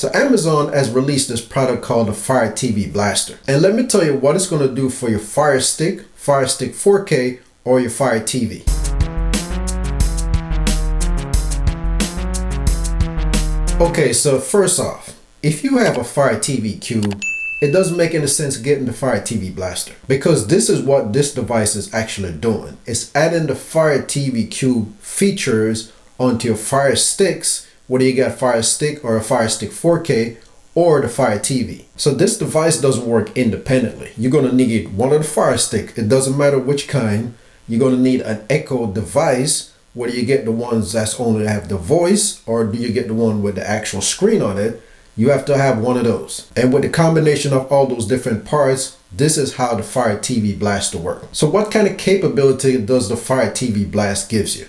So Amazon has released this product called the Fire TV Blaster. And let me tell you what it's going to do for your Fire Stick 4K, or your Fire TV. Okay, so first off, if you have a Fire TV Cube, it doesn't make any sense getting the Fire TV Blaster, because this is what this device is actually doing. It's adding the Fire TV Cube features onto your Fire Sticks, whether you got Fire Stick or a Fire Stick 4K or the Fire TV. So this device doesn't work independently. You're going to need one of the Fire Stick. It doesn't matter which kind. You're going to need an Echo device, whether you get the ones that's only have the voice or do you get the one with the actual screen on it. You have to have one of those. And with the combination of all those different parts, this is how the Fire TV Blaster works. So what kind of capability does the Fire TV Blast gives you?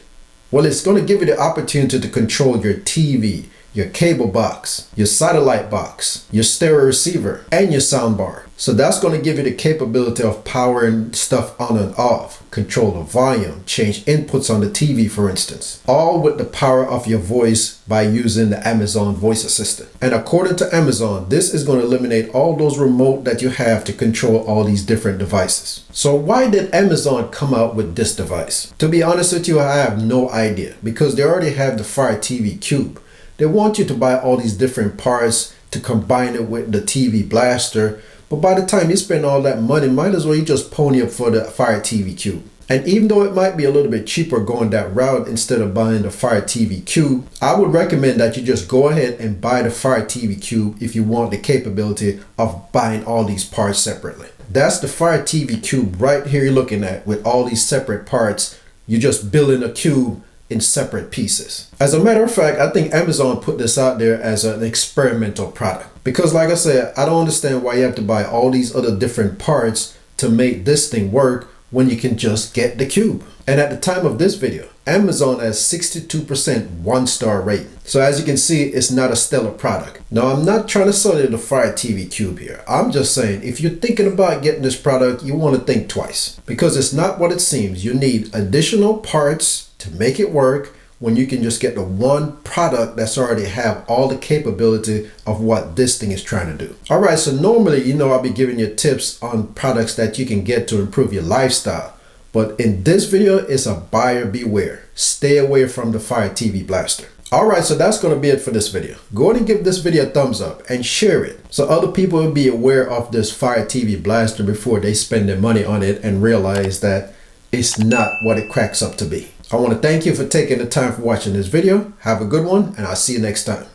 Well, it's going to give you the opportunity to control your TV, your cable box, your satellite box, your stereo receiver, and your soundbar. So that's going to give you the capability of powering stuff on and off, control the volume, change inputs on the TV, for instance, all with the power of your voice by using the Amazon voice assistant. And according to Amazon, this is going to eliminate all those remote that you have to control all these different devices. So why did Amazon come out with this device? To be honest with you, I have no idea, because they already have the Fire TV Cube. They want you to buy all these different parts to combine it with the TV Blaster. But by the time you spend all that money, might as well you just pony up for the Fire TV Cube. And even though it might be a little bit cheaper going that route instead of buying the Fire TV Cube, I would recommend that you just go ahead and buy the Fire TV Cube if you want the capability of buying all these parts separately. That's the Fire TV Cube right here you're looking at with all these separate parts. You're just building a cube in separate pieces. As a matter of fact, I think Amazon put this out there as an experimental product, because like I said, I don't understand why you have to buy all these other different parts to make this thing work when you can just get the cube. And at the time of this video, Amazon has 62% 1-star rating. So as you can see, it's not a stellar product. Now, I'm not trying to sell you the Fire TV Cube here. I'm just saying, if you're thinking about getting this product, you want to think twice, because it's not what it seems. You need additional parts to make it work when you can just get the one product that's already have all the capability of what this thing is trying to do. All right, so normally, you know, I'll be giving you tips on products that you can get to improve your lifestyle. But in this video, it's a buyer beware. Stay away from the Fire TV Blaster. All right, so that's going to be it for this video. Go ahead and give this video a thumbs up and share it so other people will be aware of this Fire TV Blaster before they spend their money on it and realize that it's not what it cracks up to be. I want to thank you for taking the time for watching this video. Have a good one, and I'll see you next time.